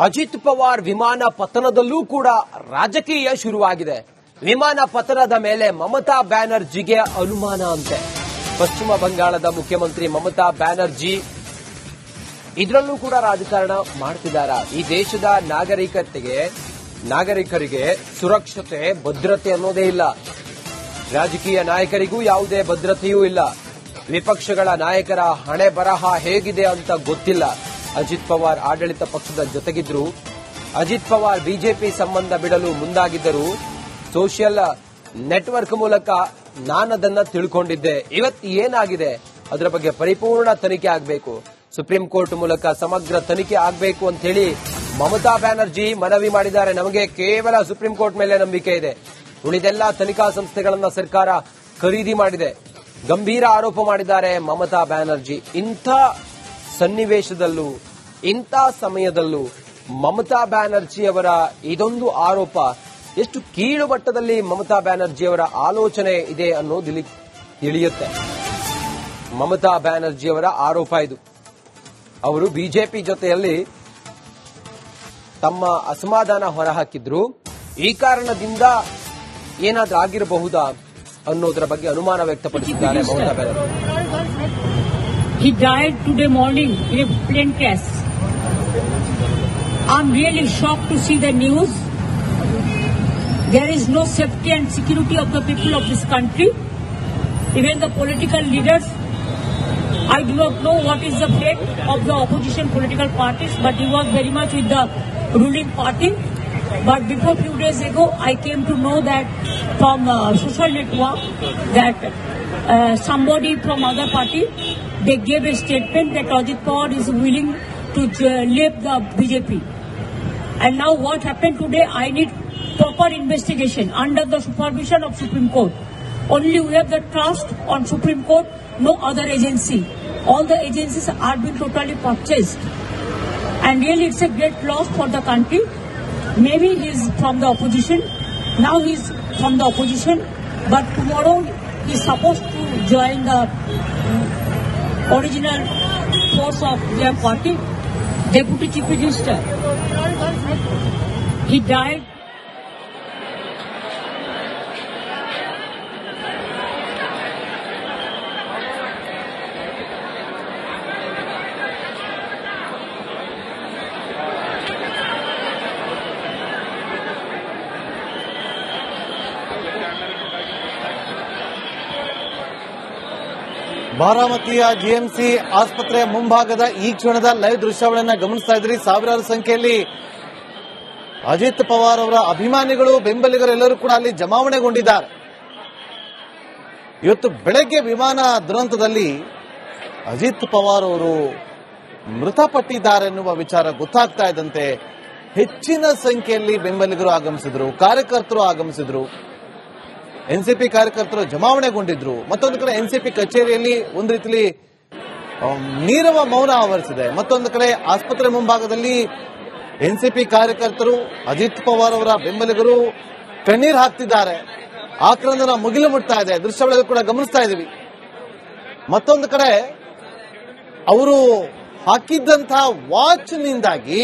ಅಜಿತ್ ಪವಾರ್ ವಿಮಾನ ಪತನದಲ್ಲೂ ಕೂಡ ರಾಜಕೀಯ ಶುರುವಾಗಿದೆ. ವಿಮಾನ ಪತನದ ಮೇಲೆ ಮಮತಾ ಬ್ಯಾನರ್ಜಿಗೆ ಅನುಮಾನ ಅಂತೆ. ಪಶ್ಚಿಮ ಬಂಗಾಳದ ಮುಖ್ಯಮಂತ್ರಿ ಮಮತಾ ಬ್ಯಾನರ್ಜಿ ಇದರಲ್ಲೂ ಕೂಡ ರಾಜಕಾರಣ ಮಾಡ್ತಿದ್ದಾರೆ. ಈ ದೇಶದ ನಾಗರಿಕರಿಗೆ ಸುರಕ್ಷತೆ ಭದ್ರತೆ ಅನ್ನೋದೇ ಇಲ್ಲ. ರಾಜಕೀಯ ನಾಯಕರಿಗೂ ಯಾವುದೇ ಭದ್ರತೆಯೂ ಇಲ್ಲ. ವಿಪಕ್ಷಗಳ ನಾಯಕರ ಹಣೆ ಬರಹ ಹೇಗಿದೆ ಅಂತ ಗೊತ್ತಿಲ್ಲ. ಅಜಿತ್ ಪವಾರ್ ಆಡಳಿತ ಪಕ್ಷದ ಜೊತೆಗಿದ್ರು. ಅಜಿತ್ ಪವಾರ್ ಬಿಜೆಪಿ ಸಂಬಂಧ ಬಿಡಲು ಮುಂದಾಗಿದ್ದರು. ಸೋಷಿಯಲ್ ನೆಟ್ವರ್ಕ್ ಮೂಲಕ ನಾನದನ್ನ ತಿಳ್ಕೊಂಡಿದ್ದೆ. ಇವತ್ತು ಏನಾಗಿದೆ ಅದರ ಬಗ್ಗೆ ಪರಿಪೂರ್ಣ ತನಿಖೆ ಆಗಬೇಕು. ಸುಪ್ರೀಂ ಕೋರ್ಟ್ ಮೂಲಕ ಸಮಗ್ರ ತನಿಖೆ ಆಗಬೇಕು ಅಂತ ಹೇಳಿ ಮಮತಾ ಬ್ಯಾನರ್ಜಿ ಮನವಿ ಮಾಡಿದ್ದಾರೆ. ನಮಗೆ ಕೇವಲ ಸುಪ್ರೀಂ ಕೋರ್ಟ್ ಮೇಲೆ ನಂಬಿಕೆ ಇದೆ. ಉಳಿದೆಲ್ಲ ತನಿಖಾ ಸಂಸ್ಥೆಗಳನ್ನ ಸರ್ಕಾರ ಖರೀದಿ ಮಾಡಿದೆ. ಗಂಭೀರ ಆರೋಪ ಮಾಡಿದ್ದಾರೆ ಮಮತಾ ಬ್ಯಾನರ್ಜಿ. ಇಂಥ ಸನ್ನಿವೇಶದಲ್ಲೂ ಇಂಥ ಸಮಯದಲ್ಲೂ ಮಮತಾ ಬ್ಯಾನರ್ಜಿಯವರ ಇದೊಂದು ಆರೋಪ ಎಷ್ಟು ಕೀಳು ಮಟ್ಟದಲ್ಲಿ ಮಮತಾ ಬ್ಯಾನರ್ಜಿಯವರ ಆಲೋಚನೆ ಇದೆ ಅನ್ನೋದು ತಿಳಿಯುತ್ತೆ. ಮಮತಾ ಬ್ಯಾನರ್ಜಿಯವರ ಆರೋಪ ಇದು. ಅವರು ಬಿಜೆಪಿ ಜೊತೆಯಲ್ಲಿ ತಮ್ಮ ಅಸಮಾಧಾನ ಹೊರಹಾಕಿದ್ರು. ಈ ಕಾರಣದಿಂದ ಏನಾದ್ರೂ ಆಗಿರಬಹುದಾ ಅನ್ನೋದರ ಬಗ್ಗೆ ಅನುಮಾನ ವ್ಯಕ್ತಪಡಿಸಿದ್ದಾರೆ Mamata Banerjee. He died today morning in a plane crash. I'm really shocked to see the news. There is no safety and security of the people of this country. Even the political leaders, I do not know what is the fate of the opposition political parties, but he was very much with the ruling party. But before few days ago, I came to know that from social network that somebody from other party, they gave a statement that Ajit Pawar is willing to leave the BJP. And now what happened today, I need proper investigation under the supervision of Supreme Court. Only we have the trust on Supreme Court, no other agency. All the agencies are being totally purchased. And really it's a great loss for the country. Maybe he's from the opposition. Now he's from the opposition. But tomorrow he's supposed to join the original force of their party. Deputy Chief Minister. He died. ಬಾರಾಮತಿಯ GMC ಆಸ್ಪತ್ರೆಯ ಮುಂಭಾಗದ ಈ ಕ್ಷಣದ live ದೃಶ್ಯಾವಳಿಯನ್ನ ಗಮನಿಸ್ತಾ ಇದ್ರಿ. ಸಾವಿರಾರು ಸಂಖ್ಯೆಯಲ್ಲಿ ಅಜಿತ್ ಪವಾರ್ ಅವರ ಅಭಿಮಾನಿಗಳು, ಬೆಂಬಲಿಗರು ಎಲ್ಲರೂ ಕೂಡ ಅಲ್ಲಿ ಜಮಾವಣೆಗೊಂಡಿದ್ದಾರೆ. ಇವತ್ತು ಬೆಳಗ್ಗೆ ವಿಮಾನ ದುರಂತದಲ್ಲಿ ಅಜಿತ್ ಪವಾರ್ ಅವರು ಮೃತಪಟ್ಟಿದ್ದಾರೆ ಎನ್ನುವ ವಿಚಾರ ಗೊತ್ತಾಗ್ತಾ ಇದ್ದಂತೆ ಹೆಚ್ಚಿನ ಸಂಖ್ಯೆಯಲ್ಲಿ ಬೆಂಬಲಿಗರು ಆಗಮಿಸಿದ್ರು, ಕಾರ್ಯಕರ್ತರು ಆಗಮಿಸಿದ್ರು, ಎನ್ಸಿಪಿ ಕಾರ್ಯಕರ್ತರು ಜಮಾವಣೆಗೊಂಡಿದ್ರು. ಮತ್ತೊಂದು ಕಡೆ ಎನ್ಸಿಪಿ ಕಚೇರಿಯಲ್ಲಿ ಒಂದು ರೀತಿಯಲ್ಲಿ ನೀರವ ಮೌನ ಆವರಿಸಿದೆ. ಮತ್ತೊಂದು ಕಡೆ ಆಸ್ಪತ್ರೆ ಮುಂಭಾಗದಲ್ಲಿ ಎನ್ಸಿಪಿ ಕಾರ್ಯಕರ್ತರು, ಅಜಿತ್ ಪವಾರ್ ಅವರ ಬೆಂಬಲಿಗರು ಕಣ್ಣೀರು ಹಾಕ್ತಿದ್ದಾರೆ. ಆಕ್ರಂದನ ಮುಗಿಲು ಮುಟ್ತಾ ಇದೆ. ದೃಶ್ಯಗಳಲ್ಲಿ ಕೂಡ ಗಮನಿಸ್ತಾ ಇದ್ದೀವಿ. ಮತ್ತೊಂದು ಕಡೆ ಅವರು ಹಾಕಿದ್ದಂತಹ ವಾಚ್ನಿಂದಾಗಿ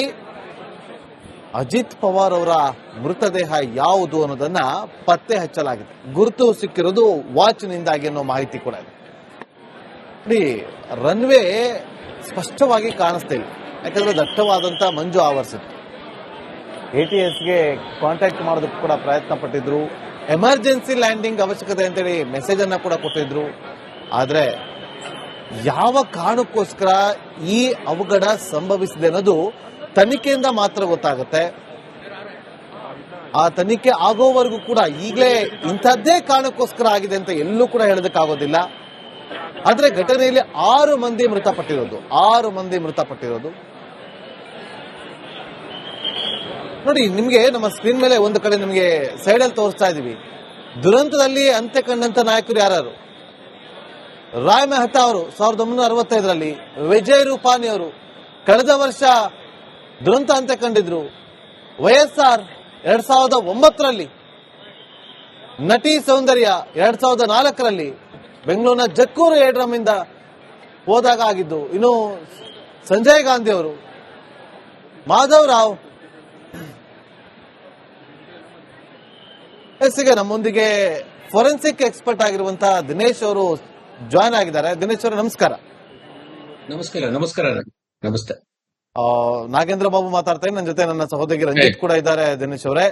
ಅಜಿತ್ ಪವಾರ್ ಅವರ ಮೃತದೇಹ ಯಾವುದು ಅನ್ನೋದನ್ನ ಪತ್ತೆ ಹಚ್ಚಲಾಗಿದೆ. ಗುರುತು ಸಿಕ್ಕಿರೋದು ವಾಚ್ನಿಂದಾಗಿ ಅನ್ನೋ ಮಾಹಿತಿ ಕೂಡ ಇದೆ. ನೋಡಿ, ರನ್ವೇ ಸ್ಪಷ್ಟವಾಗಿ ಕಾಣಿಸ್ತಾ ಇಲ್ಲ, ಯಾಕಂದ್ರೆ ದಟ್ಟವಾದಂತಹ ಮಂಜು ಆವರಿಸಿತ್ತು. ATSಗೆ ಕಾಂಟ್ಯಾಕ್ಟ್ ಮಾಡೋದಕ್ಕೂ ಕೂಡ ಪ್ರಯತ್ನ ಪಟ್ಟಿದ್ರು. ಎಮರ್ಜೆನ್ಸಿ ಲ್ಯಾಂಡಿಂಗ್ ಅವಶ್ಯಕತೆ ಅಂತೇಳಿ ಮೆಸೇಜ್ ಅನ್ನ ಕೂಡ ಕೊಟ್ಟಿದ್ರು. ಆದ್ರೆ ಯಾವ ಕಾರಣಕ್ಕೋಸ್ಕರ ಈ ಅವಘಡ ಸಂಭವಿಸಿದೆ ಅನ್ನೋದು ತನಿಖೆಯಿಂದ ಮಾತ್ರ ಗೊತ್ತಾಗುತ್ತೆ. ಆ ತನಿಖೆ ಆಗೋವರೆಗೂ ಕೂಡ ಈಗಲೇ ಇಂಥದ್ದೇ ಕಾರಣಕ್ಕೋಸ್ಕರ ಆಗಿದೆ ಅಂತ ಎಲ್ಲೂ ಕೂಡ ಹೇಳೋದಕ್ಕಾಗೋದಿಲ್ಲ. ಆದ್ರೆ ಘಟನೆಯಲ್ಲಿ 6 ಮಂದಿ ಮೃತಪಟ್ಟಿರೋದು ನೋಡಿ. ನಿಮಗೆ ನಮ್ಮ ಸ್ಕ್ರೀನ್ ಮೇಲೆ ಒಂದು ಕಡೆ ನಿಮಗೆ ಸೈಡ್ ಅಲ್ಲಿ ತೋರಿಸ್ತಾ ಇದೀವಿ. ದುರಂತದಲ್ಲಿ ಅಂತ್ಯ ಕಂಡಂತ ನಾಯಕರು ಯಾರು? ರಾಯ್ ಮೆಹ್ತಾ ಅವರು 1965ರಲ್ಲಿ, ವಿಜಯ್ ರೂಪಾನಿ ಅವರು ಕಳೆದ ವರ್ಷ ದುರಂತ ಅಂತ್ಯ ಕಂಡಿದ್ರು. YSR 2009ರಲ್ಲಿ, ನಟಿ ಸೌಂದರ್ಯ 2004ರಲ್ಲಿ, ಬೆಂಗಳೂರಿನ ಜಕ್ಕೂರು ಏಡ್ರಮ್ಮಿಂದ ಹೋದಾಗ ಆಗಿದ್ದು. ಇನ್ನು ಸಂಜಯ್ ಗಾಂಧಿ ಅವರು ಮಾಧವ್ ರಾವ್ ಈಗ ನಮ್ಮೊಂದಿಗೆ ಫೋರೆನ್ಸಿಕ್ ಎಕ್ಸ್ಪರ್ಟ್ ಆಗಿರುವಂತಹ ದಿನೇಶ್ ಅವರು ಜಾಯ್ನ್ ಆಗಿದ್ದಾರೆ. ದಿನೇಶ್ ಅವರು ನಮಸ್ಕಾರ. ನಮಸ್ಕಾರ. ನಮಸ್ತೆ. ನಾಗೇಂದ್ರ ಬಾಬು ಮಾತಾಡ್ತಾ ನನ್ನ ಜೊತೆ ನನ್ನ ಸಹೋದರಿ ರಂಜಿತ್ ಕೂಡ ಇದ್ದಾರೆ. ದಿನೇಶ್ ಅವರೇ,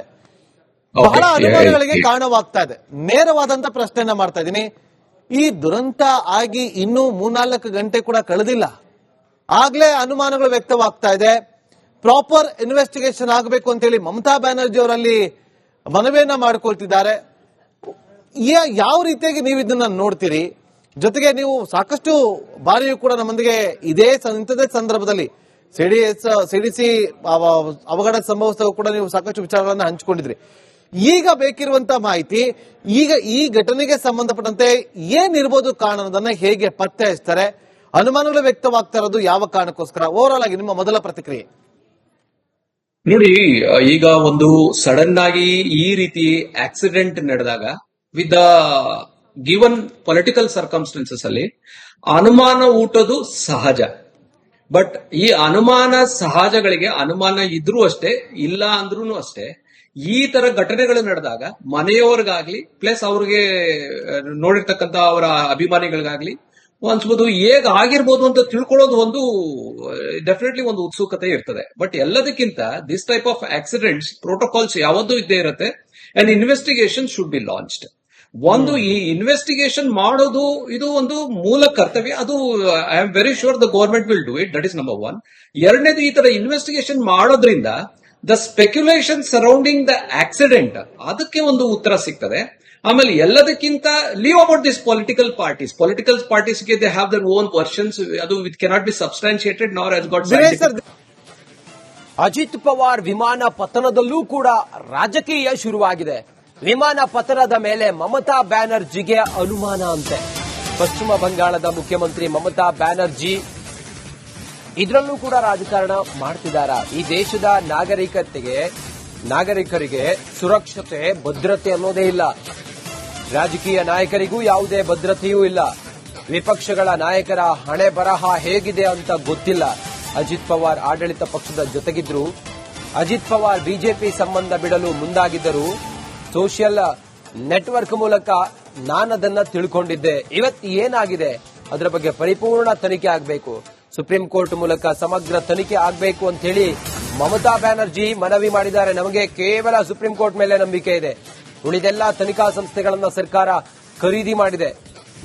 ಬಹಳ ಅನುಮಾನಗಳಿಗೆ ಕಾರಣವಾಗ್ತಾ ಇದೆ. ನೇರವಾದಂತ ಪ್ರಶ್ನೆಯನ್ನ ಮಾಡ್ತಾ ಇದ್ದೀನಿ. ಈ ದುರಂತ ಆಗಿ ಇನ್ನೂ 3-4 ಗಂಟೆ ಕೂಡ ಕಳೆದಿಲ್ಲ, ಆಗ್ಲೇ ಅನುಮಾನಗಳು ವ್ಯಕ್ತವಾಗ್ತಾ ಇದೆ. ಪ್ರಾಪರ್ ಇನ್ವೆಸ್ಟಿಗೇಷನ್ ಆಗಬೇಕು ಅಂತೇಳಿ ಮಮತಾ ಬ್ಯಾನರ್ಜಿ ಅವರಲ್ಲಿ ಮನವಿಯನ್ನ ಮಾಡಿಕೊಳ್ತಿದ್ದಾರೆ. ಯಾವ ರೀತಿಯಾಗಿ ನೀವು ಇದನ್ನ ನೋಡ್ತೀರಿ? ಜೊತೆಗೆ ನೀವು ಸಾಕಷ್ಟು ಬಾರಿಯೂ ಕೂಡ ನಮ್ಮೊಂದಿಗೆ ಇಂಥದೇ ಸಂದರ್ಭದಲ್ಲಿ ಸಿಡಿಸಿ ಅವಘಡ ಸಂಭವಿಸಿದಾಗ ಕೂಡ ನೀವು ಸಾಕಷ್ಟು ವಿಚಾರಗಳನ್ನ ಹಂಚಿಕೊಂಡಿದ್ರಿ. ಈಗ ಬೇಕಿರುವಂತಹ ಮಾಹಿತಿ, ಈಗ ಈ ಘಟನೆಗೆ ಸಂಬಂಧಪಟ್ಟಂತೆ ಏನಿರ್ಬೋದು ಕಾರಣ ಅನ್ನೋದನ್ನ ಹೇಗೆ ಪತ್ತೆ ಹಚ್ತಾರೆ? ಅನುಮಾನಗಳು ವ್ಯಕ್ತವಾಗ್ತಾ ಇರೋದು ಯಾವ ಕಾರಣಕ್ಕೋಸ್ಕರ? ಓವರಾಲ್ ಆಗಿ ನಿಮ್ಮ ಮೊದಲ ಪ್ರತಿಕ್ರಿಯೆ ನೋಡಿ. ಈಗ ಒಂದು ಸಡನ್ ಆಗಿ ಈ ರೀತಿ ಆಕ್ಸಿಡೆಂಟ್ ನಡೆದಾಗ with the given political circumstances ಅಲ್ಲಿ ಅನುಮಾನ ಹುಟ್ಟೋದು ಸಹಜ. ಬಟ್ ಈ ಅನುಮಾನ ಸಹಜಗಳಿಗೆ ಅನುಮಾನ ಇದ್ರೂ ಅಷ್ಟೇ, ಇಲ್ಲ ಅಂದ್ರೂ ಅಷ್ಟೇ, ಈ ತರ ಘಟನೆಗಳು ನಡೆದಾಗ ಮನೆಯವರಿಗಾಗ್ಲಿ ಪ್ಲಸ್ ಅವ್ರಿಗೆ ನೋಡಿರ್ತಕ್ಕಂಥ ಅವರ ಅಭಿಮಾನಿಗಳಿಗಾಗ್ಲಿ ಅನ್ಸ್ಬೋದು ಹೇಗ್ ಆಗಿರ್ಬೋದು ಅಂತ ತಿಳ್ಕೊಳ್ಳೋದು ಒಂದು ಡೆಫಿನೆಟ್ಲಿ ಒಂದು ಉತ್ಸುಕತೆ ಇರ್ತದೆ. ಬಟ್ ಎಲ್ಲದಕ್ಕಿಂತ this type of accidents protocols ಯಾವತ್ತೂ ಇದ್ದೇ ಇರುತ್ತೆ. And investigation should be launched. ಒಂದು ಈ ಇನ್ವೆಸ್ಟಿಗೇಷನ್ ಮಾಡೋದು ಇದು ಒಂದು ಮೂಲ ಕರ್ತವ್ಯ. ಅದು I am very sure the government will do it. That is number 1. ಎರಡನೇದು, ಈ ತರ ಇನ್ವೆಸ್ಟಿಗೇಷನ್ ಮಾಡೋದ್ರಿಂದ the speculation surrounding the accident ಅದಕ್ಕೆ ಒಂದು ಉತ್ತರ ಸಿಗ್ತದೆ. ಆಮೇಲೆ ಎಲ್ಲದಕ್ಕಿಂತ leave about this political parties ಗೆ they have their own versions. ಅದು ವಿತ್ ಕೆನಾಟ್ ಬಿ ಸಬ್ಸ್ಟಾನ್ಶಿಯೇಟೆಡ್ ನಾರ್ ಹ್ಯಾಸ್ ಗಾಟ್. ಅಜಿತ್ ಪವಾರ್ ವಿಮಾನ ಪತನದಲ್ಲೂ ಕೂಡ ರಾಜಕೀಯ ಶುರುವಾಗಿದೆ. ವಿಮಾನ ಪತನದ ಮೇಲೆ ಮಮತಾ ಬ್ಯಾನರ್ಜಿಗೆ ಅನುಮಾನ ಅಂತೆ. ಪಶ್ಚಿಮ ಬಂಗಾಳದ ಮುಖ್ಯಮಂತ್ರಿ ಮಮತಾ ಬ್ಯಾನರ್ಜಿ ಇದರಲ್ಲೂ ಕೂಡ ರಾಜಕಾರಣ ಮಾಡ್ತಿದ್ದಾರಾ? ಈ ದೇಶದ ನಾಗರಿಕರಿಗೆ ಸುರಕ್ಷತೆ, ಭದ್ರತೆ ಅನ್ನೋದೇ ಇಲ್ಲ. ರಾಜಕೀಯ ನಾಯಕರಿಗೂ ಯಾವುದೇ ಭದ್ರತೆಯೂ ಇಲ್ಲ. ವಿಪಕ್ಷಗಳ ನಾಯಕರ ಹಣೆ ಬರಹ ಹೇಗಿದೆ ಅಂತ ಗೊತ್ತಿಲ್ಲ. ಅಜಿತ್ ಪವಾರ್ ಆಡಳಿತ ಪಕ್ಷದ ಜೊತೆಗಿದ್ರು. ಅಜಿತ್ ಪವಾರ್ ಬಿಜೆಪಿ ಸಂಬಂಧ ಬಿಡಲು ಮುಂದಾಗಿದ್ದರು. ಸೋಷಿಯಲ್ ನೆಟ್ವರ್ಕ್ ಮೂಲಕ ನಾನದನ್ನ ತಿಳ್ಕೊಂಡಿದ್ದೆ. ಇವತ್ತು ಏನಾಗಿದೆ ಅದರ ಬಗ್ಗೆ ಪರಿಪೂರ್ಣ ತನಿಖೆ ಆಗಬೇಕು. ಸುಪ್ರೀಂ ಕೋರ್ಟ್ ಮೂಲಕ ಸಮಗ್ರ ತನಿಖೆ ಆಗಬೇಕು ಅಂತ ಹೇಳಿ ಮಮತಾ ಬ್ಯಾನರ್ಜಿ ಮನವಿ ಮಾಡಿದ್ದಾರೆ. ನಮಗೆ ಕೇವಲ ಸುಪ್ರೀಂ ಕೋರ್ಟ್ ಮೇಲೆ ನಂಬಿಕೆ ಇದೆ, ಉಳಿದೆಲ್ಲ ತನಿಖಾ ಸಂಸ್ಥೆಗಳನ್ನ ಸರ್ಕಾರ ಖರೀದಿ ಮಾಡಿದೆ.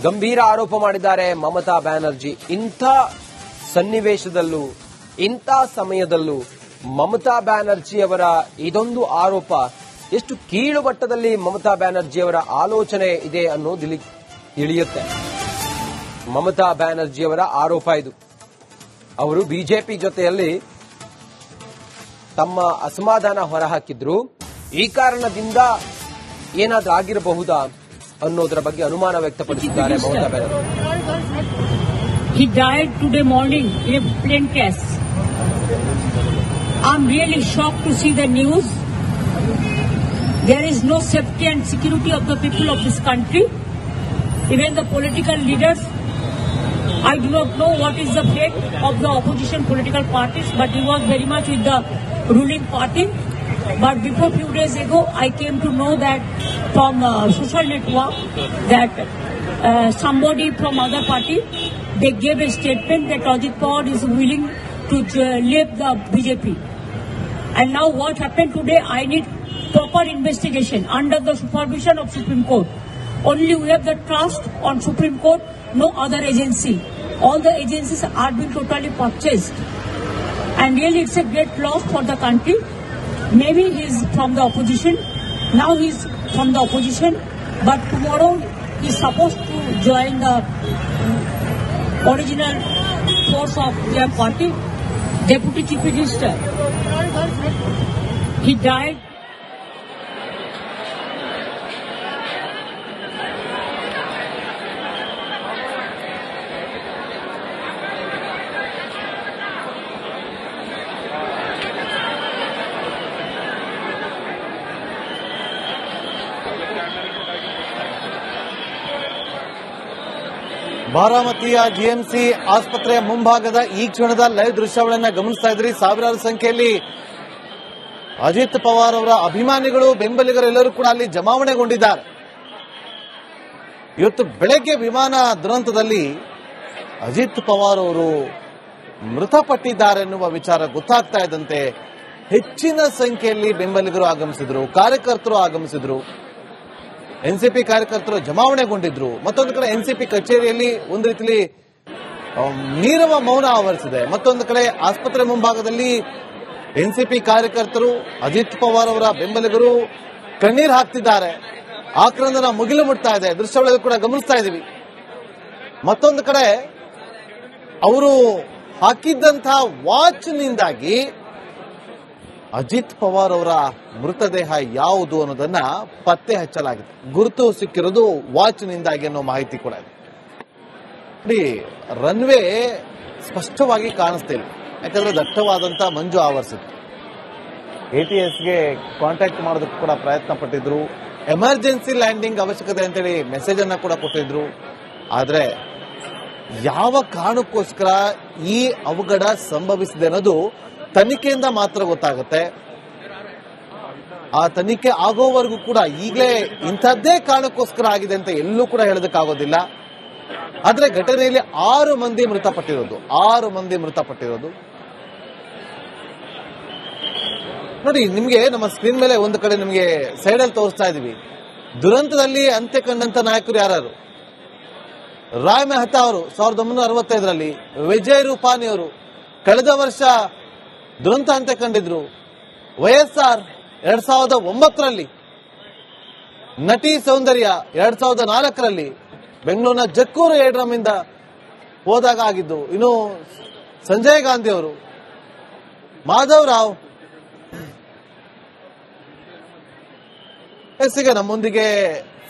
ಗಂಭೀರ ಆರೋಪ ಮಾಡಿದ್ದಾರೆ ಮಮತಾ ಬ್ಯಾನರ್ಜಿ. ಇಂಥ ಸನ್ನಿವೇಶದಲ್ಲೂ ಇಂಥ ಸಮಯದಲ್ಲೂ ಮಮತಾ ಬ್ಯಾನರ್ಜಿಯವರ ಇದೊಂದು ಆರೋಪ ಎಷ್ಟು ಕೀಳು ಮಟ್ಟದಲ್ಲಿ ಮಮತಾ ಬ್ಯಾನರ್ಜಿಯವರ ಆಲೋಚನೆ ಇದೆ ಅನ್ನೋದು ತಿಳಿಯುತ್ತೆ. ಮಮತಾ ಬ್ಯಾನರ್ಜಿಯವರ ಆರೋಪ ಇದು. ಅವರು ಬಿಜೆಪಿ ಜೊತೆಯಲ್ಲಿ ತಮ್ಮ ಅಸಮಾಧಾನ ಹೊರಹಾಕಿದ್ರು. ಈ ಕಾರಣದಿಂದ ಏನಾದ್ರೂ ಆಗಿರಬಹುದಾ ಅನ್ನೋದರ ಬಗ್ಗೆ ಅನುಮಾನ ವ್ಯಕ್ತಪಡಿಸಿದ್ದಾರೆ Mamata Banerjee. He died today morning in a plane crash. I'm really shocked to see the news. There is no safety and security of the people of this country. Even the political leaders, I do not know what is the fate of the opposition political parties, but he was very much with the ruling party. But before few days ago, I came to know that from social network that somebody from other party, they gave a statement that Ajit Pawar is willing to leave the BJP. And now what happened today, I need proper investigation under the supervision of Supreme Court. Only we have the trust on Supreme Court, no other agency. All the agencies are being totally purchased. And really it's a great loss for the country. Maybe he is from the opposition. Now he is from the opposition. But tomorrow he is supposed to join the original force of their party. Deputy Chief Minister. He died. ಬಾರಾಮತಿಯ GMC ಆಸ್ಪತ್ರೆಯ ಮುಂಭಾಗದ ಈ ಕ್ಷಣದ live ದೃಶ್ಯಾವಳಿಯನ್ನ ಗಮನಿಸ್ತಾ ಇದ್ರಿ. ಸಾವಿರಾರು ಸಂಖ್ಯೆಯಲ್ಲಿ ಅಜಿತ್ ಪವಾರ್ ಅವರ ಅಭಿಮಾನಿಗಳು, ಬೆಂಬಲಿಗರು ಎಲ್ಲರೂ ಕೂಡ ಅಲ್ಲಿ ಜಮಾವಣೆಗೊಂಡಿದ್ದಾರೆ. ಇವತ್ತು ಬೆಳಗ್ಗೆ ವಿಮಾನ ದುರಂತದಲ್ಲಿ ಅಜಿತ್ ಪವಾರ್ ಅವರು ಮೃತಪಟ್ಟಿದ್ದಾರೆ ಎನ್ನುವ ವಿಚಾರ ಗೊತ್ತಾಗ್ತಾ ಇದ್ದಂತೆ ಹೆಚ್ಚಿನ ಸಂಖ್ಯೆಯಲ್ಲಿ ಬೆಂಬಲಿಗರು ಆಗಮಿಸಿದ್ರು, ಕಾರ್ಯಕರ್ತರು ಆಗಮಿಸಿದ್ರು, ಎನ್ಸಿಪಿ ಕಾರ್ಯಕರ್ತರು ಜಮಾವಣೆಗೊಂಡಿದ್ರು. ಮತ್ತೊಂದು ಕಡೆ ಎನ್ಸಿಪಿ ಕಚೇರಿಯಲ್ಲಿ ಒಂದು ರೀತಿಯಲ್ಲಿ ನೀರವ ಮೌನ ಆವರಿಸಿದೆ. ಮತ್ತೊಂದು ಕಡೆ ಆಸ್ಪತ್ರೆ ಮುಂಭಾಗದಲ್ಲಿ ಎನ್ಸಿಪಿ ಕಾರ್ಯಕರ್ತರು, ಅಜಿತ್ ಪವಾರ್ ಅವರ ಬೆಂಬಲಿಗರು ಕಣ್ಣೀರು ಹಾಕ್ತಿದ್ದಾರೆ. ಆಕ್ರಂದನ ಮುಗಿಲು ಮುಟ್ತಾ ಇದೆ. ದೃಶ್ಯಾವಳಿಯಲ್ಲಿ ಕೂಡ ಗಮನಿಸ್ತಾ ಇದ್ದೀವಿ. ಮತ್ತೊಂದು ಕಡೆ ಅವರು ಹಾಕಿದ್ದಂತಹ ವಾಚ್ನಿಂದಾಗಿ ಅಜಿತ್ ಪವಾರ್ ಅವರ ಮೃತದೇಹ ಯಾವುದು ಅನ್ನೋದನ್ನ ಪತ್ತೆ ಹಚ್ಚಲಾಗಿದೆ. ಗುರುತು ಸಿಕ್ಕಿರೋದು ವಾಚ್ನಿಂದಾಗಿ ಅನ್ನೋ ಮಾಹಿತಿ ಕೂಡ ಇದೆ. ನೋಡಿ, ರನ್ವೇ ಸ್ಪಷ್ಟವಾಗಿ ಕಾಣಿಸ್ತಿಲ್ಲ, ಯಾಕಂದ್ರೆ ದಟ್ಟವಾದಂತ ಮಂಜು ಆವರಿಸಿತ್ತು. ATSಗೆ ಕಾಂಟ್ಯಾಕ್ಟ್ ಮಾಡೋದಕ್ಕೂ ಕೂಡ ಪ್ರಯತ್ನ ಪಟ್ಟಿದ್ರು. ಎಮರ್ಜೆನ್ಸಿ ಲ್ಯಾಂಡಿಂಗ್ ಅವಶ್ಯಕತೆ ಅಂತೇಳಿ ಮೆಸೇಜ್ ಅನ್ನ ಕೂಡ ಕೊಟ್ಟಿದ್ರು. ಆದ್ರೆ ಯಾವ ಕಾರಣಕ್ಕೋಸ್ಕರ ಈ ಅವಘಡ ಸಂಭವಿಸಿದೆ ಅನ್ನೋದು ತನಿಖೆಯಿಂದ ಮಾತ್ರ ಗೊತ್ತಾಗುತ್ತೆ. ಆ ತನಿಖೆ ಆಗೋವರೆಗೂ ಕೂಡ ಈಗಲೇ ಇಂಥದ್ದೇ ಕಾರಣಕ್ಕೋಸ್ಕರ ಆಗಿದೆ ಅಂತ ಎಲ್ಲೂ ಕೂಡ ಹೇಳೋದಕ್ಕಾಗೋದಿಲ್ಲ. ಆದ್ರೆ ಘಟನೆಯಲ್ಲಿ 6 ಮಂದಿ ಮೃತಪಟ್ಟಿರೋದು ನೋಡಿ. ನಿಮ್ಗೆ ನಮ್ಮ ಸ್ಕ್ರೀನ್ ಮೇಲೆ ಒಂದು ಕಡೆ ನಿಮ್ಗೆ ಸೈಡಲ್ಲಿ ತೋರಿಸ್ತಾ ಇದೀವಿ. ದುರಂತದಲ್ಲಿ ಅಂತ್ಯ ಕಂಡಂತ ನಾಯಕರು ಯಾರು? ರಾಯ್ ಮೆಹ್ತಾ ಅವರು 1965ರಲ್ಲಿ, ವಿಜಯ್ ರೂಪಾನಿ ಅವರು ಕಳೆದ ವರ್ಷ ದುರಂತ ಅಂತ್ಯ ಕಂಡಿದ್ರು, YSR 2009ರಲ್ಲಿ, ನಟಿ ಸೌಂದರ್ಯ 2004ರಲ್ಲಿ, ಬೆಂಗಳೂರಿನ ಜಕ್ಕೂರು ಏಡ್ರಮ್ಮಿಂದ ಹೋದಾಗ ಆಗಿದ್ದು. ಇನ್ನು ಸಂಜಯ್ ಗಾಂಧಿ ಅವರು, ಮಾಧವ್ ರಾವ್. ಈಗ ನಮ್ಮೊಂದಿಗೆ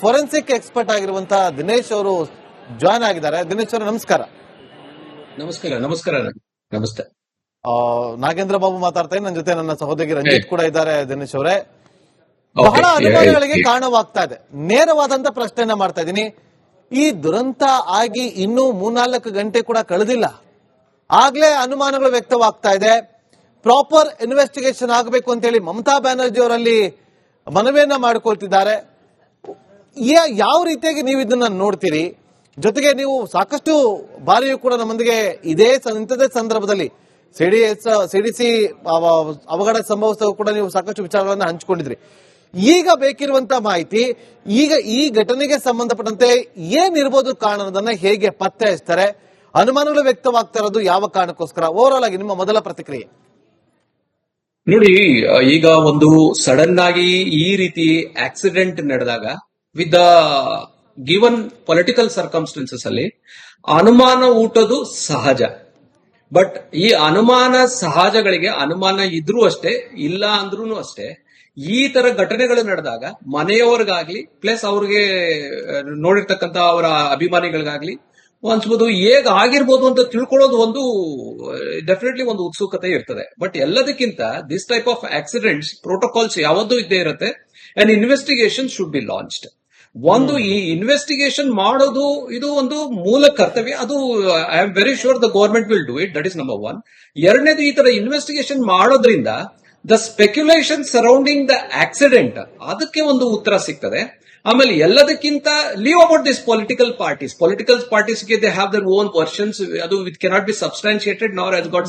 ಫೋರೆನ್ಸಿಕ್ ಎಕ್ಸ್ಪರ್ಟ್ ಆಗಿರುವಂತಹ ದಿನೇಶ್ ಅವರು ಜಾಯ್ನ್ ಆಗಿದ್ದಾರೆ. ದಿನೇಶ್ ಅವರು ನಮಸ್ಕಾರ. ನಮಸ್ತೆ. ನಾಗೇಂದ್ರ ಬಾಬು ಮಾತಾಡ್ತಾ ಇದ್ದೀನಿ. ನನ್ನ ಜೊತೆ ನನ್ನ ಸಹೋದರಿ ರಂಜಿತ್ ಕೂಡ ಇದ್ದಾರೆ. ದಿನೇಶ್ ಅವರೇ, ಬಹಳ ಅನುಮಾನಗಳಿಗೆ ಕಾರಣವಾಗ್ತಾ ಇದೆ. ನೇರವಾದಂತ ಪ್ರಶ್ನೆಯನ್ನ ಮಾಡ್ತಾ ಇದ್ದೀನಿ. ಈ ದುರಂತ ಆಗಿ ಇನ್ನೂ 3-4 ಗಂಟೆ ಕೂಡ ಕಳೆದಿಲ್ಲ, ಆಗ್ಲೇ ಅನುಮಾನಗಳು ವ್ಯಕ್ತವಾಗ್ತಾ ಇದೆ. ಪ್ರಾಪರ್ ಇನ್ವೆಸ್ಟಿಗೇಷನ್ ಆಗಬೇಕು ಅಂತೇಳಿ ಮಮತಾ ಬ್ಯಾನರ್ಜಿ ಅವರಲ್ಲಿ ಮನವಿಯನ್ನ ಮಾಡಿಕೊಳ್ತಿದ್ದಾರೆ. ಯಾವ ರೀತಿಯಾಗಿ ನೀವು ಇದನ್ನ ನೋಡ್ತೀರಿ? ಜೊತೆಗೆ ನೀವು ಸಾಕಷ್ಟು ಬಾರಿಯೂ ಕೂಡ ನಮ್ಮೊಂದಿಗೆ ಇಂಥದೇ ಸಂದರ್ಭದಲ್ಲಿ ಸಿಡಿಸಿ ಅವಘಡ ಸಂಭವಿಸಿದಾಗ ಕೂಡ ನೀವು ಸಾಕಷ್ಟು ವಿಚಾರಗಳನ್ನ ಹಂಚಿಕೊಂಡಿದ್ರಿ. ಈಗ ಬೇಕಿರುವಂತಹ ಮಾಹಿತಿ, ಈಗ ಈ ಘಟನೆಗೆ ಸಂಬಂಧಪಟ್ಟಂತೆ ಏನಿರ್ಬೋದು ಕಾರಣ ಅನ್ನೋದನ್ನ ಹೇಗೆ ಪತ್ತೆ ಹಚ್ತಾರೆ? ಅನುಮಾನಗಳು ವ್ಯಕ್ತವಾಗ್ತಾ ಇರೋದು ಯಾವ ಕಾರಣಕ್ಕೋಸ್ಕರ? ಓವರಾಲ್ ಆಗಿ ನಿಮ್ಮ ಮೊದಲ ಪ್ರತಿಕ್ರಿಯೆ ನೋಡಿ. ಈಗ ಒಂದು ಸಡನ್ ಆಗಿ ಈ ರೀತಿ ಆಕ್ಸಿಡೆಂಟ್ ನಡೆದಾಗ with the given political circumstances ಅಲ್ಲಿ ಅನುಮಾನ ಹುಟ್ಟೋದು ಸಹಜ. ಬಟ್ ಈ ಅನುಮಾನ ಸಹಜಗಳಿಗೆ ಅನುಮಾನ ಇದ್ರೂ ಅಷ್ಟೇ, ಇಲ್ಲ ಅಂದ್ರೂ ಅಷ್ಟೇ, ಈ ತರ ಘಟನೆಗಳು ನಡೆದಾಗ ಮನೆಯವರಿಗಾಗ್ಲಿ ಪ್ಲಸ್ ಅವ್ರಿಗೆ ನೋಡಿರ್ತಕ್ಕಂಥ ಅವರ ಅಭಿಮಾನಿಗಳಿಗಾಗ್ಲಿ ಅನ್ಸ್ಬೋದು ಹೇಗ್ ಆಗಿರ್ಬೋದು ಅಂತ ತಿಳ್ಕೊಳ್ಳೋದು ಒಂದು ಡೆಫಿನೆಟ್ಲಿ ಒಂದು ಉತ್ಸುಕತೆ ಇರ್ತದೆ. ಬಟ್ ಎಲ್ಲದಕ್ಕಿಂತ this type of accidents protocols ಯಾವತ್ತೂ ಇದ್ದೇ ಇರುತ್ತೆ. And investigation should be launched. ಒಂದು ಈ ಇನ್ವೆಸ್ಟಿಗೇಷನ್ ಮಾಡೋದು ಇದು ಒಂದು ಮೂಲ ಕರ್ತವ್ಯ. ಅದು I am very sure the government will do it. That is number 1. ಎರಡನೇದು, ಈ ತರ ಇನ್ವೆಸ್ಟಿಗೇಷನ್ ಮಾಡೋದ್ರಿಂದ the speculation surrounding the accident ಅದಕ್ಕೆ ಒಂದು ಉತ್ತರ ಸಿಗ್ತದೆ. ಆಮೇಲೆ ಎಲ್ಲದಕ್ಕಿಂತ ಲೀವ್ ಅಬೌಟ್ ದಿಸ್ ಪೊಲಿಟಿಕಲ್ ಪಾರ್ಟೀಸ್ಗೆ they have their own versions. ಅದು ಇಟ್ ಕೆನಾಟ್ ಬಿ ಸಬ್ಸ್ಟಾನ್ಶಿಯೇಟೆಡ್ ನಾರ್ ಹ್ಯಾಸ್ ಗಾಟ್